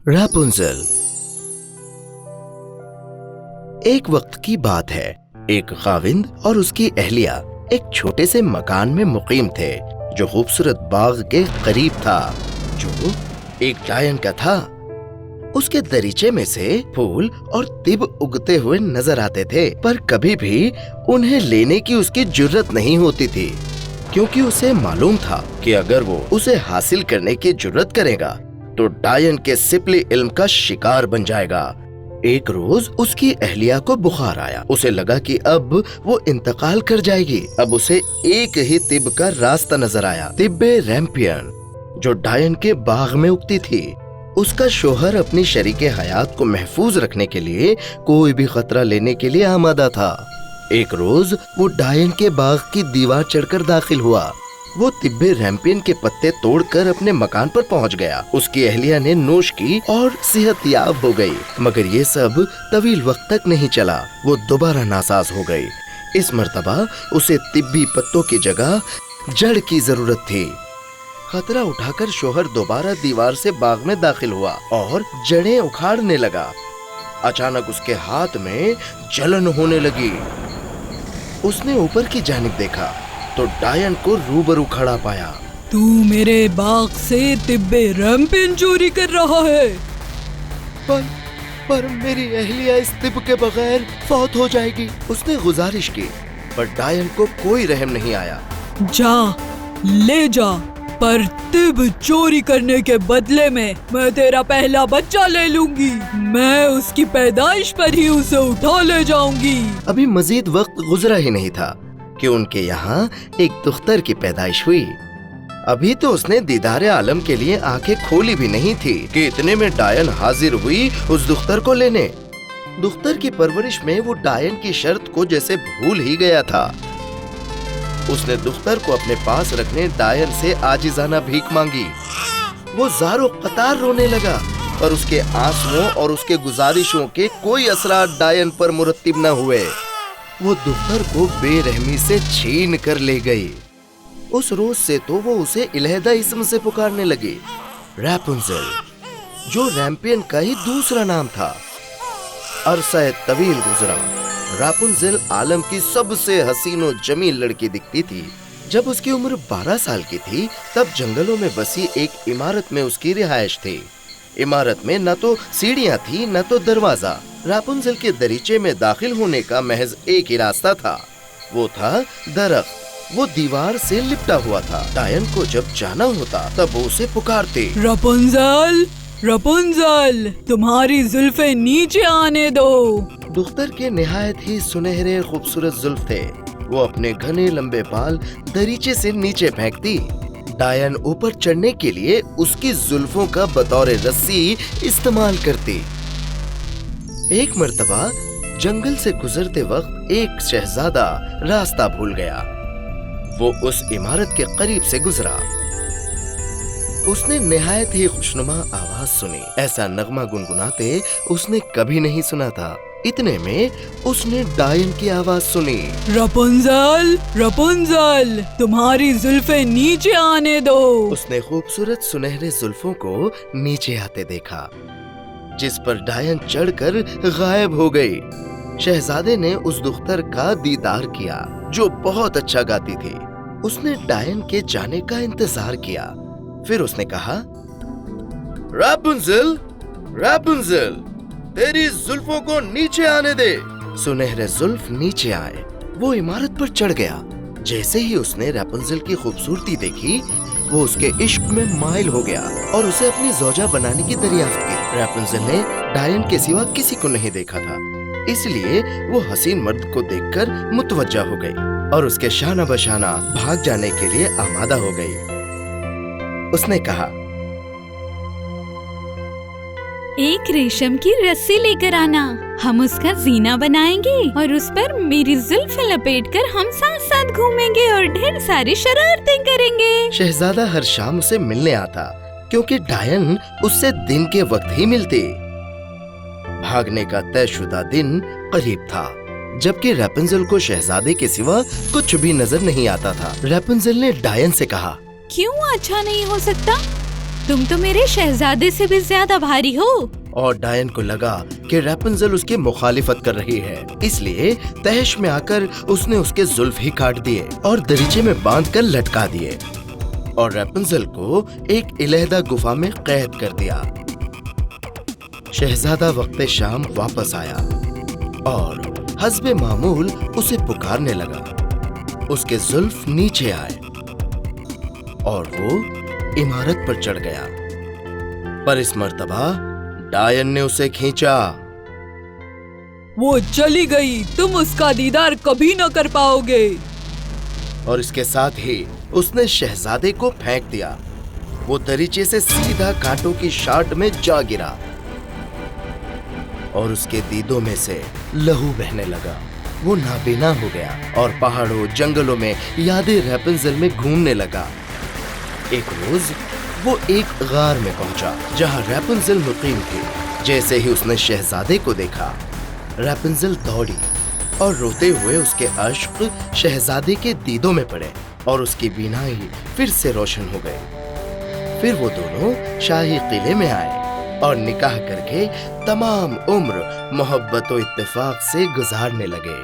रापुंज़ेल। एक वक्त की बात है, एक खाविंद और उसकी अहलिया एक छोटे से मकान में मुकीम थे जो खूबसूरत बाग के करीब था, जो एक डायन का था। उसके दरीचे में से फूल और तिब उगते हुए नजर आते थे, पर कभी भी उन्हें लेने की उसकी जुर्रत नहीं होती थी, क्योंकि उसे मालूम था कि अगर वो उसे हासिल करने की जुर्रत करेगा तो डायन के सिपली इल्म का शिकार बन जाएगा। एक रोज उसकी अहलिया को बुखार आया। उसे लगा कि अब वो इंतकाल कर जाएगी। अब उसे एक ही तिब का रास्ता नजर आया, तिब्बे रैम्पियन, जो डायन के बाग में उगती थी। उसका शोहर अपनी शरीके हयात को महफूज रखने के लिए कोई भी खतरा लेने के लिए आमादा था। एक रोज वो डायन के बाग की दीवार चढ़कर दाखिल हुआ। वो तिब्बे रैम्पियन के पत्ते तोड़कर अपने मकान पर पहुंच गया। उसकी अहलिया ने नोश की और सेहतयाब हो गई, मगर ये सब तवील वक्त तक नहीं चला। वो दोबारा नासाज हो गई। इस मर्तबा उसे तिब्बी पत्तों की जगह जड़ की जरूरत थी। खतरा उठाकर शोहर दोबारा दीवार से बाग में दाखिल हुआ और जड़ें उखाड़ने लगा। अचानक उसके हाथ में जलन होने लगी। उसने ऊपर की जानिब देखा तो डायन को रूबरू खड़ा पाया। तू मेरे बाग से तिब्बे रैम्पियन चोरी कर रहा है। पर मेरी अहलिया इस तिब के बगैर फौत हो जाएगी। उसने गुजारिश की, पर डायन को कोई रहम नहीं आया। जा ले जा, पर तिब चोरी करने के बदले में मैं तेरा पहला बच्चा ले लूंगी। मैं उसकी पैदाइश पर ही उसे उठा ले जाऊंगी। अभी मजीद वक्त गुजरा ही नहीं था कि उनके यहाँ एक दुख्तर की पैदाइश हुई। अभी तो उसने दीदारे आलम के लिए आंखें खोली भी नहीं थी कि इतने में डायन हाजिर हुई उस दुख्तर को लेने। दुख्तर की परवरिश में वो डायन की शर्त को जैसे भूल ही गया था। उसने दुख्तर को अपने पास रखने डायन से आजिजाना भीख मांगी। वो ज़ारो कतार रोने लगा, पर उसके आंसुओं और उसके गुजारिशों के कोई असरात डायन पर मुरत्तिब न हुए। वो दुख्तर को बेरहमी से छीन कर ले गई। उस रोज से तो वो उसे इलहदा इस्म से पुकारने लगी, रापुंज़ेल, जो रैम्पियन का ही दूसरा नाम था। अरसा तवील गुजरा। रापुंज़ेल आलम की सबसे हसीन और जमील लड़की दिखती थी। जब उसकी उम्र 12 साल की थी, तब जंगलों में बसी एक इमारत में उसकी रिहाइश थी। इमारत में न तो सीढ़ियां थी न तो दरवाजा। रापुंज़ेल के दरीचे में दाखिल होने का महज एक ही रास्ता था, वो था दरख्त। वो दीवार से लिपटा हुआ था। डायन को जब जाना होता तब वो उसे पुकारते, रापुंज़ेल, रापुंज़ेल, तुम्हारी जुल्फे नीचे आने दो। दुख्तर के निहायत ही सुनहरे खूबसूरत जुल्फ थे। वो अपने घने लंबे बाल दरीचे से नीचे फेंकती। डायन ऊपर चढ़ने के लिए उसकी जुल्फों का बतौर रस्सी इस्तेमाल करती। एक मर्तबा जंगल से गुजरते वक्त एक शहजादा रास्ता भूल गया। वो उस इमारत के करीब से गुजरा। उसने निहायत ही खुशनुमा आवाज सुनी। ऐसा नगमा गुनगुनाते उसने कभी नहीं सुना था। इतने में उसने डायन की आवाज सुनी, रापुंज़ेल, रापुंज़ेल, तुम्हारी जुल्फे नीचे आने दो। उसने खूबसूरत सुनहरे जुल्फों को नीचे आते देखा, जिस पर डायन चढ़कर गायब हो गई। शहजादे ने उस दुख्तर का दीदार किया, जो बहुत अच्छा गाती थी। उसने डायन के जाने का इंतजार किया। फिर उसने कहा, रापुंज़ेल, रापुंज़ेल, तेरी जुल्फों को नीचे आने दे। सुनहरे जुल्फ नीचे आए। वो इमारत पर चढ़ गया। जैसे ही उसने रापुंज़ेल की खूबसूरती देखी, वो उसके इश्क में माइल हो गया और उसे अपनी ज़ौजा बनाने की दरियाफ्त की। रापुंज़ेल ने डायन के सिवा किसी को नहीं देखा था, इसलिए वो हसीन मर्द को देखकर मुतवज्जा हो गई और उसके शाना बशाना भाग जाने के लिए आमादा हो गई। उसने कहा, एक रेशम की रस्सी लेकर आना, हम उसका जीना बनाएंगे और उस पर मेरी जुल्फ लपेटकर हम साथ साथ घूमेंगे और ढेर सारी शरारतें करेंगे। शहजादा हर शाम उसे मिलने आता, क्योंकि डायन उससे दिन के वक्त ही मिलती। भागने का तयशुदा दिन करीब था, जबकि रापुंज़ेल को शहजादे के सिवा कुछ भी नजर नहीं आता था। रापुंज़ेल ने डायन से कहा, क्यों अच्छा नहीं हो सकता? तुम तो मेरे शहजादे से भी ज्यादा भारी हो। और डायन को लगा कि रैपुंज़ल उसकी मुखालिफत कर रही है, इसलिए तहश में आकर उसने उसके जुल्फ ही काट दिए और दरीचे में बांध कर लटका दिए और रैपुंज़ल को एक इलेहदा गुफा में कैद कर दिया। शहजादा वक्ते शाम वापस आया और हस्बे मामूल उसे पुकारने लगा। उसके जुल्फ नीचे आए और वो इमारत पर चढ़ गया, पर इस मर्तबा डायन ने उसे खींचा। वो चली गई, तुम उसका दीदार कभी न कर पाओगे। और इसके साथ ही उसने शहजादे को फेंक दिया। वो दरीचे से सीधा कांटों की शाट में जा गिरा और उसके दीदों में से लहू बहने लगा। वो नाबीना हो गया और पहाड़ों जंगलों में यादें रैपुंज़ल में घूमने लगा। एक रोज वो एक गार में पहुंचा जहां रैपुंज़ल मुकीम थी। जैसे ही उसने शहजादे को देखा, रैपुंज़ल दौड़ी और रोते हुए उसके अश्क शहजादे के दीदों में पड़े और उसकी बीनाई फिर से रोशन हो गई। फिर वो दोनों शाही किले में आए और निकाह करके तमाम उम्र मोहब्बत और इत्तेफाक से गुजारने लगे।